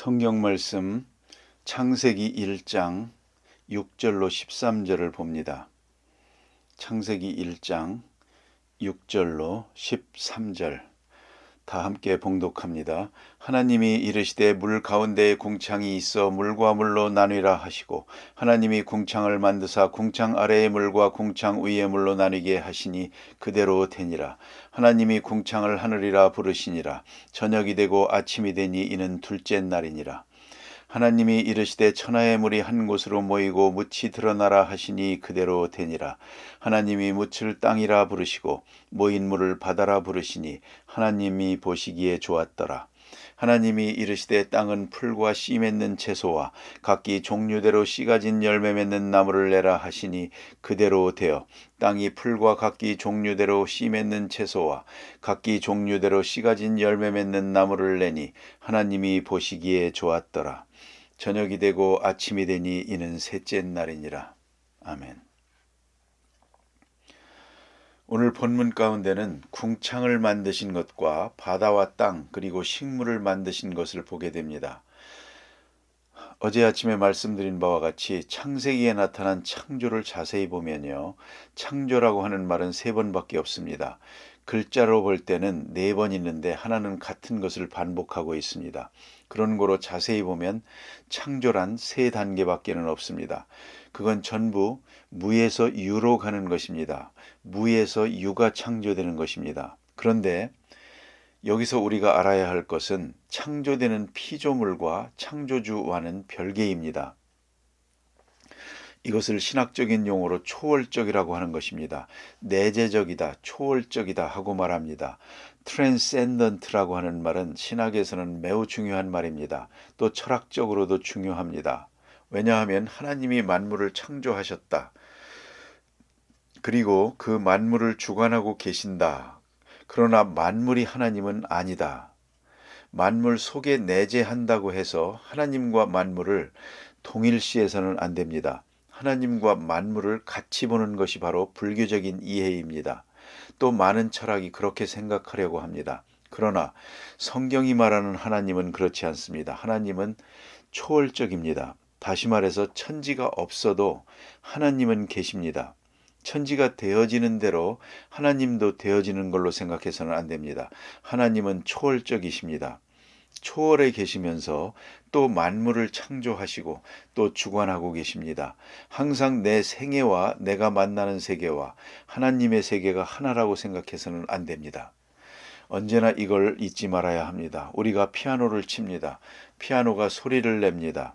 성경 말씀 창세기 1장 6절로 13절을 봅니다. 창세기 1장 6절로 13절 다 함께 봉독합니다. 하나님이 이르시되 물 가운데에 궁창이 있어 물과 물로 나뉘라 하시고 하나님이 궁창을 만드사 궁창 아래의 물과 궁창 위의 물로 나뉘게 하시니 그대로 되니라. 하나님이 궁창을 하늘이라 부르시니라. 저녁이 되고 아침이 되니 이는 둘째 날이니라. 하나님이 이르시되 천하의 물이 한 곳으로 모이고 묻이 드러나라 하시니 그대로 되니라. 하나님이 묻을 땅이라 부르시고 모인 물을 바다라 부르시니 하나님이 보시기에 좋았더라. 하나님이 이르시되 땅은 풀과 씨 맺는 채소와 각기 종류대로 씨 가진 열매 맺는 나무를 내라 하시니 그대로 되어 땅이 풀과 각기 종류대로 씨 맺는 채소와 각기 종류대로 씨 가진 열매 맺는 나무를 내니 하나님이 보시기에 좋았더라. 저녁이 되고 아침이 되니 이는 셋째 날이니라. 아멘. 오늘 본문 가운데는 궁창을 만드신 것과 바다와 땅 그리고 식물을 만드신 것을 보게 됩니다. 어제 아침에 말씀드린 바와 같이 창세기에 나타난 창조를 자세히 보면요. 창조라고 하는 말은 3번밖에 없습니다. 글자로 볼 때는 4번 있는데 하나는 같은 것을 반복하고 있습니다. 그런 거로 자세히 보면 창조란 3단계밖에는 없습니다. 그건 전부 무에서 유로 가는 것입니다. 무에서 유가 창조되는 것입니다. 그런데 여기서 우리가 알아야 할 것은 창조되는 피조물과 창조주와는 별개입니다. 이것을 신학적인 용어로 초월적이라고 하는 것입니다. 내재적이다, 초월적이다 하고 말합니다. transcendent라고 하는 말은 신학에서는 매우 중요한 말입니다. 또 철학적으로도 중요합니다. 왜냐하면 하나님이 만물을 창조하셨다. 그리고 그 만물을 주관하고 계신다. 그러나 만물이 하나님은 아니다. 만물 속에 내재한다고 해서 하나님과 만물을 동일시해서는 안 됩니다. 하나님과 만물을 같이 보는 것이 바로 불교적인 이해입니다. 또 많은 철학이 그렇게 생각하려고 합니다. 그러나 성경이 말하는 하나님은 그렇지 않습니다. 하나님은 초월적입니다. 다시 말해서 천지가 없어도 하나님은 계십니다. 천지가 되어지는 대로 하나님도 되어지는 걸로 생각해서는 안 됩니다. 하나님은 초월적이십니다. 초월에 계시면서 또 만물을 창조하시고 또 주관하고 계십니다. 항상 내 생애와 내가 만나는 세계와 하나님의 세계가 하나라고 생각해서는 안 됩니다. 언제나 이걸 잊지 말아야 합니다. 우리가 피아노를 칩니다. 피아노가 소리를 냅니다.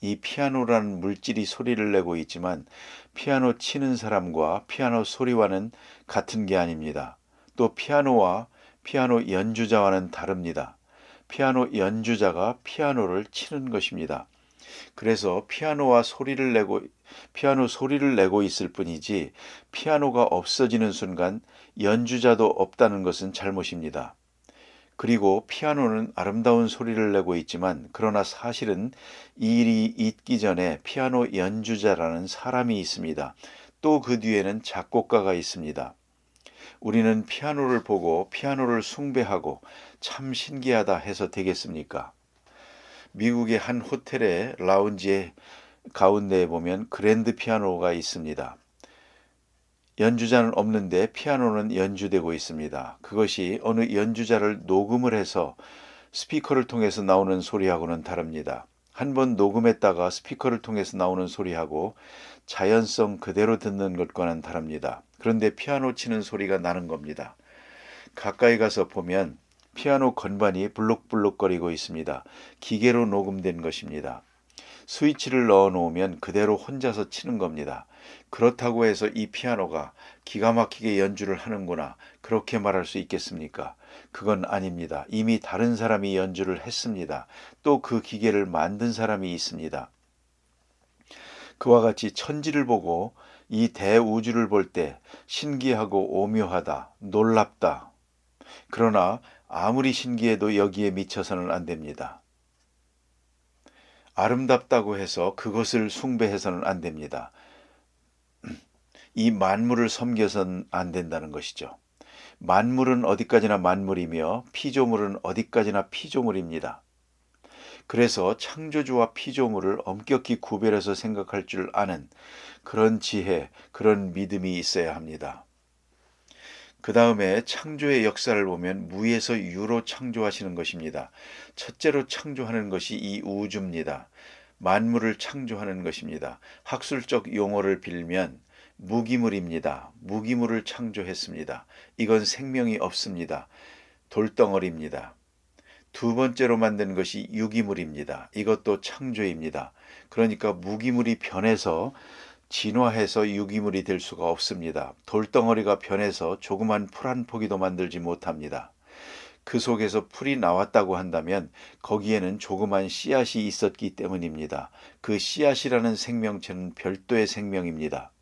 이 피아노라는 물질이 소리를 내고 있지만 피아노 치는 사람과 피아노 소리와는 같은 게 아닙니다. 또 피아노와 피아노 연주자와는 다릅니다. 피아노 연주자가 피아노를 치는 것입니다. 그래서 피아노 소리를 내고 있을 뿐이지 피아노가 없어지는 순간 연주자도 없다는 것은 잘못입니다. 그리고 피아노는 아름다운 소리를 내고 있지만 그러나 사실은 이 일이 있기 전에 피아노 연주자라는 사람이 있습니다. 또 그 뒤에는 작곡가가 있습니다. 우리는 피아노를 보고 피아노를 숭배하고 참 신기하다 해서 되겠습니까? 미국의 한 호텔의 라운지의 가운데에 보면 그랜드 피아노가 있습니다. 연주자는 없는데 피아노는 연주되고 있습니다. 그것이 어느 연주자를 녹음을 해서 스피커를 통해서 나오는 소리하고는 다릅니다. 한번 녹음했다가 스피커를 통해서 나오는 소리하고 자연성 그대로 듣는 것과는 다릅니다. 그런데 피아노 치는 소리가 나는 겁니다. 가까이 가서 보면 피아노 건반이 불룩불룩거리고 있습니다. 기계로 녹음된 것입니다. 스위치를 넣어 놓으면 그대로 혼자서 치는 겁니다. 그렇다고 해서 이 피아노가 기가 막히게 연주를 하는구나 그렇게 말할 수 있겠습니까? 그건 아닙니다. 이미 다른 사람이 연주를 했습니다. 또 그 기계를 만든 사람이 있습니다. 그와 같이 천지를 보고 이 대우주를 볼 때 신기하고 오묘하다, 놀랍다. 그러나 아무리 신기해도 여기에 미쳐서는 안 됩니다. 아름답다고 해서 그것을 숭배해서는 안 됩니다. 이 만물을 섬겨서는 안 된다는 것이죠. 만물은 어디까지나 만물이며 피조물은 어디까지나 피조물입니다. 그래서 창조주와 피조물을 엄격히 구별해서 생각할 줄 아는 그런 지혜, 그런 믿음이 있어야 합니다. 그 다음에 창조의 역사를 보면 무에서 유로 창조하시는 것입니다. 첫째로 창조하는 것이 이 우주입니다. 만물을 창조하는 것입니다. 학술적 용어를 빌면 무기물입니다. 무기물을 창조했습니다. 이건 생명이 없습니다. 돌덩어리입니다. 두 번째로 만든 것이 유기물입니다. 이것도 창조입니다. 그러니까 무기물이 변해서 진화해서 유기물이 될 수가 없습니다. 돌덩어리가 변해서 조그만 풀 한 포기도 만들지 못합니다. 그 속에서 풀이 나왔다고 한다면 거기에는 조그만 씨앗이 있었기 때문입니다. 그 씨앗이라는 생명체는 별도의 생명입니다.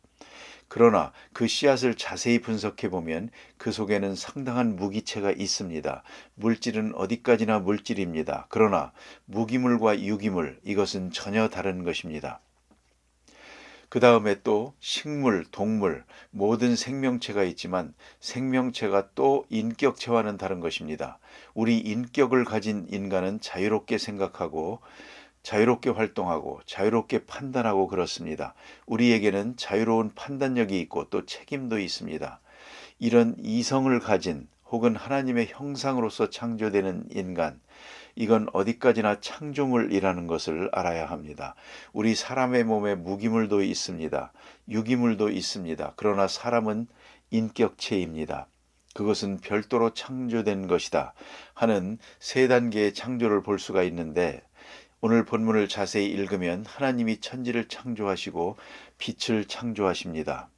그러나 그 씨앗을 자세히 분석해 보면 그 속에는 상당한 무기체가 있습니다. 물질은 어디까지나 물질입니다. 그러나 무기물과 유기물, 이것은 전혀 다른 것입니다. 그 다음에 또 식물, 동물, 모든 생명체가 있지만 생명체가 또 인격체와는 다른 것입니다. 우리 인격을 가진 인간은 자유롭게 생각하고 자유롭게 활동하고 자유롭게 판단하고 그렇습니다. 우리에게는 자유로운 판단력이 있고 또 책임도 있습니다. 이런 이성을 가진 혹은 하나님의 형상으로서 창조되는 인간, 이건 어디까지나 창조물이라는 것을 알아야 합니다. 우리 사람의 몸에 무기물도 있습니다. 유기물도 있습니다. 그러나 사람은 인격체입니다. 그것은 별도로 창조된 것이다 하는 세 단계의 창조를 볼 수가 있는데, 오늘 본문을 자세히 읽으면 하나님이 천지를 창조하시고 빛을 창조하십니다.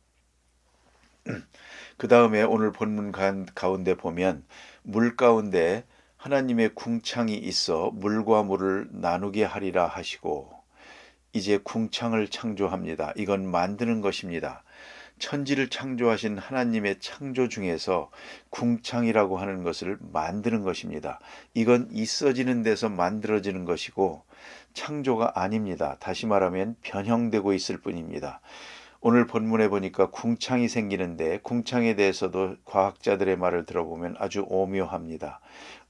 그 다음에 오늘 본문 가운데 보면 물 가운데 하나님의 궁창이 있어 물과 물을 나누게 하리라 하시고, 이제 궁창을 창조합니다. 이건 만드는 것입니다. 천지를 창조하신 하나님의 창조 중에서 궁창이라고 하는 것을 만드는 것입니다. 이건 있어지는 데서 만들어지는 것이고 창조가 아닙니다. 다시 말하면 변형되고 있을 뿐입니다. 오늘 본문에 보니까 궁창이 생기는데 궁창에 대해서도 과학자들의 말을 들어보면 아주 오묘합니다.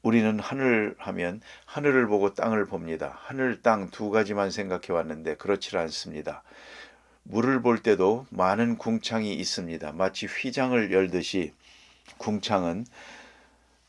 우리는 하늘 하면 하늘을 보고 땅을 봅니다. 하늘, 땅 두 가지만 생각해 왔는데 그렇지 않습니다. 물을 볼 때도 많은 궁창이 있습니다. 마치 휘장을 열듯이 궁창은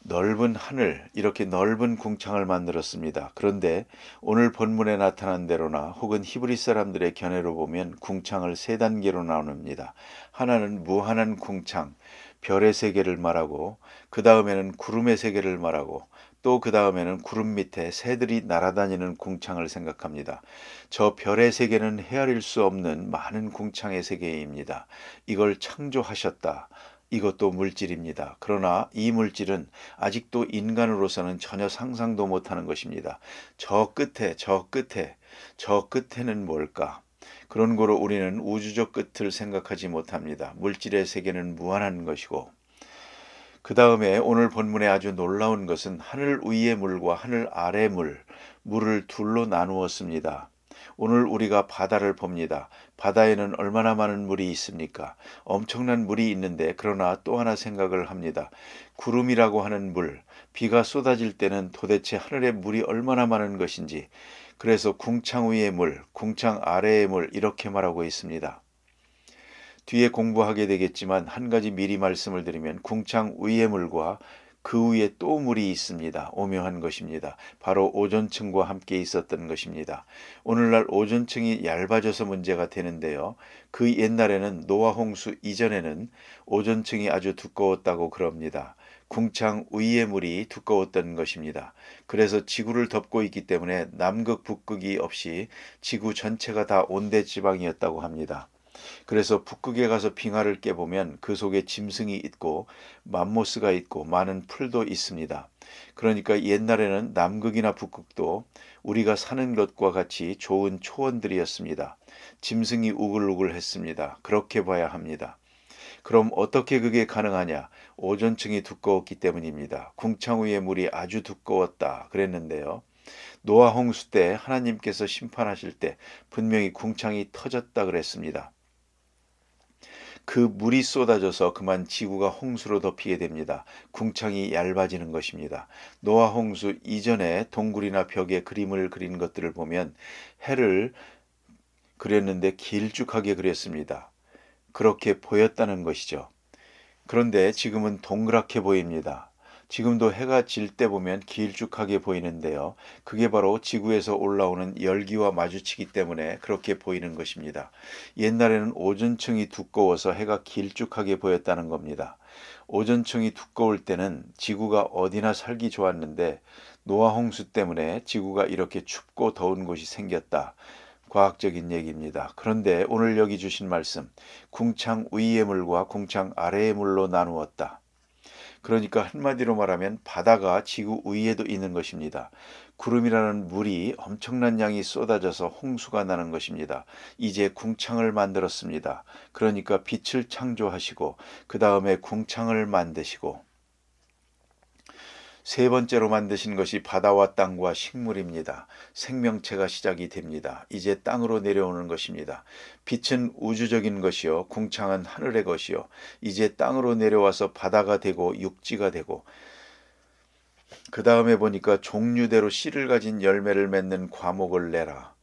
넓은 하늘, 이렇게 넓은 궁창을 만들었습니다. 그런데 오늘 본문에 나타난 대로나 혹은 히브리 사람들의 견해로 보면 궁창을 세 단계로 나눕니다. 하나는 무한한 궁창, 별의 세계를 말하고, 그 다음에는 구름의 세계를 말하고, 또 그 다음에는 구름 밑에 새들이 날아다니는 궁창을 생각합니다. 저 별의 세계는 헤아릴 수 없는 많은 궁창의 세계입니다. 이걸 창조하셨다. 이것도 물질입니다. 그러나 이 물질은 아직도 인간으로서는 전혀 상상도 못하는 것입니다. 저 끝에는 뭘까? 그런 거로 우리는 우주적 끝을 생각하지 못합니다. 물질의 세계는 무한한 것이고, 그 다음에 오늘 본문에 아주 놀라운 것은 하늘 위의 물과 하늘 아래 물을 둘로 나누었습니다. 오늘 우리가 바다를 봅니다. 바다에는 얼마나 많은 물이 있습니까? 엄청난 물이 있는데, 그러나 또 하나 생각을 합니다. 구름이라고 하는 물, 비가 쏟아질 때는 도대체 하늘에 물이 얼마나 많은 것인지, 그래서 궁창 위의 물, 궁창 아래의 물, 이렇게 말하고 있습니다. 뒤에 공부하게 되겠지만 한 가지 미리 말씀을 드리면 궁창 위의 물과 그 위에 또 물이 있습니다. 오묘한 것입니다. 바로 오존층과 함께 있었던 것입니다. 오늘날 오존층이 얇아져서 문제가 되는데요. 그 옛날에는 노아 홍수 이전에는 오존층이 아주 두꺼웠다고 그럽니다. 궁창 위의 물이 두꺼웠던 것입니다. 그래서 지구를 덮고 있기 때문에 남극 북극이 없이 지구 전체가 다 온대지방이었다고 합니다. 그래서 북극에 가서 빙하를 깨보면 그 속에 짐승이 있고 맘모스가 있고 많은 풀도 있습니다. 그러니까 옛날에는 남극이나 북극도 우리가 사는 것과 같이 좋은 초원들이었습니다. 짐승이 우글우글했습니다. 그렇게 봐야 합니다. 그럼 어떻게 그게 가능하냐? 오존층이 두꺼웠기 때문입니다. 궁창 위의 물이 아주 두꺼웠다 그랬는데요. 노아 홍수 때 하나님께서 심판하실 때 분명히 궁창이 터졌다 그랬습니다. 그 물이 쏟아져서 그만 지구가 홍수로 덮이게 됩니다. 궁창이 얇아지는 것입니다. 노아 홍수 이전에 동굴이나 벽에 그림을 그린 것들을 보면 해를 그렸는데 길쭉하게 그렸습니다. 그렇게 보였다는 것이죠. 그런데 지금은 동그랗게 보입니다. 지금도 해가 질 때 보면 길쭉하게 보이는데요. 그게 바로 지구에서 올라오는 열기와 마주치기 때문에 그렇게 보이는 것입니다. 옛날에는 오존층이 두꺼워서 해가 길쭉하게 보였다는 겁니다. 오존층이 두꺼울 때는 지구가 어디나 살기 좋았는데 노아 홍수 때문에 지구가 이렇게 춥고 더운 곳이 생겼다. 과학적인 얘기입니다. 그런데 오늘 여기 주신 말씀, 궁창 위의 물과 궁창 아래의 물로 나누었다. 그러니까 한마디로 말하면 바다가 지구 위에도 있는 것입니다. 구름이라는 물이 엄청난 양이 쏟아져서 홍수가 나는 것입니다. 이제 궁창을 만들었습니다. 그러니까 빛을 창조하시고 그 다음에 궁창을 만드시고 세 번째로 만드신 것이 바다와 땅과 식물입니다. 생명체가 시작이 됩니다. 이제 땅으로 내려오는 것입니다. 빛은 우주적인 것이요, 궁창은 하늘의 것이요. 이제 땅으로 내려와서 바다가 되고 육지가 되고 그 다음에 보니까 종류대로 씨를 가진 열매를 맺는 과목을 내라.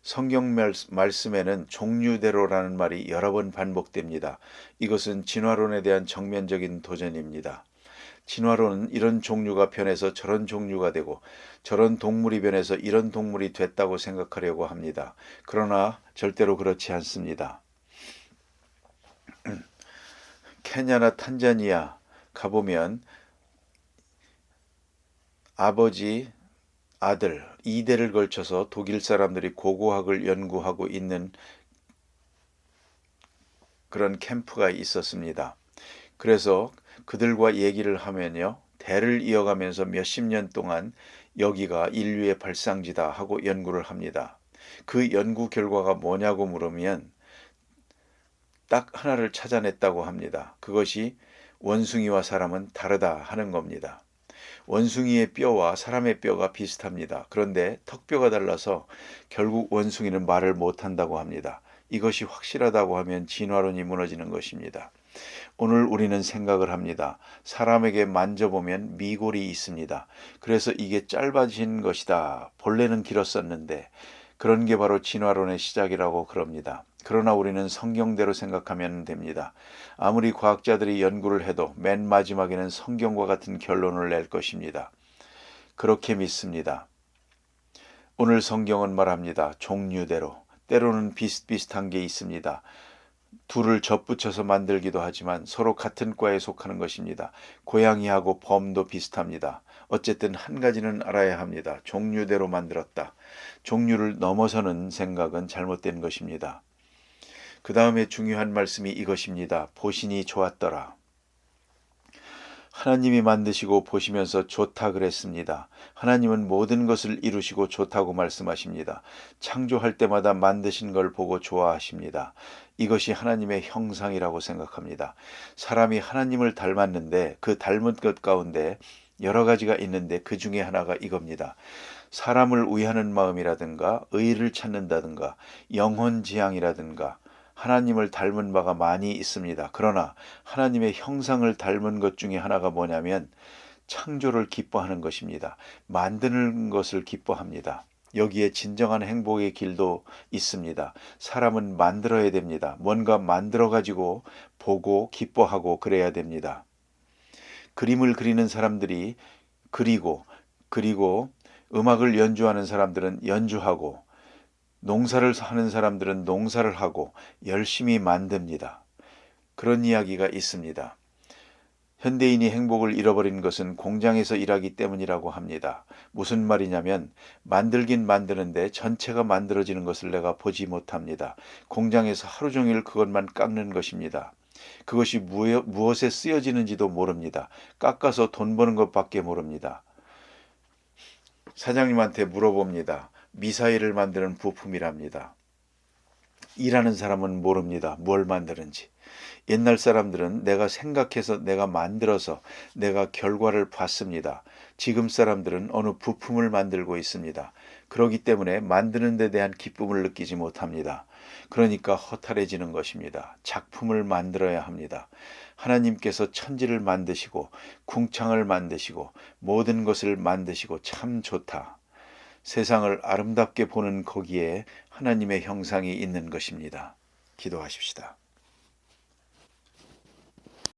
성경 말씀에는 종류대로라는 말이 여러 번 반복됩니다. 이것은 진화론에 대한 정면적인 도전입니다. 진화론은 이런 종류가 변해서 저런 종류가 되고 저런 동물이 변해서 이런 동물이 됐다고 생각하려고 합니다. 그러나 절대로 그렇지 않습니다. 케냐나 탄자니아 가보면 아버지, 아들 2대를 걸쳐서 독일 사람들이 고고학을 연구하고 있는 그런 캠프가 있었습니다. 그래서 그들과 얘기를 하면요. 대를 이어가면서 몇십 년 동안 여기가 인류의 발상지다 하고 연구를 합니다. 그 연구 결과가 뭐냐고 물으면 딱 하나를 찾아냈다고 합니다. 그것이 원숭이와 사람은 다르다 하는 겁니다. 원숭이의 뼈와 사람의 뼈가 비슷합니다. 그런데 턱뼈가 달라서 결국 원숭이는 말을 못한다고 합니다. 이것이 확실하다고 하면 진화론이 무너지는 것입니다. 오늘 우리는 생각을 합니다. 사람에게 만져보면 미골이 있습니다. 그래서 이게 짧아진 것이다. 본래는 길었었는데 그런 게 바로 진화론의 시작이라고 그럽니다. 그러나 우리는 성경대로 생각하면 됩니다. 아무리 과학자들이 연구를 해도 맨 마지막에는 성경과 같은 결론을 낼 것입니다. 그렇게 믿습니다. 오늘 성경은 말합니다. 종류대로. 때로는 비슷비슷한 게 있습니다. 둘을 접붙여서 만들기도 하지만 서로 같은 과에 속하는 것입니다. 고양이하고 범도 비슷합니다. 어쨌든 한 가지는 알아야 합니다. 종류대로 만들었다. 종류를 넘어서는 생각은 잘못된 것입니다. 그 다음에 중요한 말씀이 이것입니다. 보시니 좋았더라. 하나님이 만드시고 보시면서 좋다 그랬습니다. 하나님은 모든 것을 이루시고 좋다고 말씀하십니다. 창조할 때마다 만드신 걸 보고 좋아하십니다. 이것이 하나님의 형상이라고 생각합니다. 사람이 하나님을 닮았는데 그 닮은 것 가운데 여러 가지가 있는데 그 중에 하나가 이겁니다. 사람을 위하는 마음이라든가 의를 찾는다든가 영혼지향이라든가 하나님을 닮은 바가 많이 있습니다. 그러나 하나님의 형상을 닮은 것 중에 하나가 뭐냐면 창조를 기뻐하는 것입니다. 만드는 것을 기뻐합니다. 여기에 진정한 행복의 길도 있습니다. 사람은 만들어야 됩니다. 뭔가 만들어 가지고 보고 기뻐하고 그래야 됩니다. 그림을 그리는 사람들이 그리고 음악을 연주하는 사람들은 연주하고 농사를 하는 사람들은 농사를 하고 열심히 만듭니다. 그런 이야기가 있습니다. 현대인이 행복을 잃어버린 것은 공장에서 일하기 때문이라고 합니다. 무슨 말이냐면 만들긴 만드는데 전체가 만들어지는 것을 내가 보지 못합니다. 공장에서 하루 종일 그것만 깎는 것입니다. 그것이 무엇에 쓰여지는지도 모릅니다. 깎아서 돈 버는 것밖에 모릅니다. 사장님한테 물어봅니다. 미사일을 만드는 부품이랍니다. 일하는 사람은 모릅니다. 뭘 만드는지. 옛날 사람들은 내가 생각해서 내가 만들어서 내가 결과를 봤습니다. 지금 사람들은 어느 부품을 만들고 있습니다. 그렇기 때문에 만드는 데 대한 기쁨을 느끼지 못합니다. 그러니까 허탈해지는 것입니다. 작품을 만들어야 합니다. 하나님께서 천지를 만드시고 궁창을 만드시고 모든 것을 만드시고 참 좋다. 세상을 아름답게 보는 거기에 하나님의 형상이 있는 것입니다. 기도하십시다.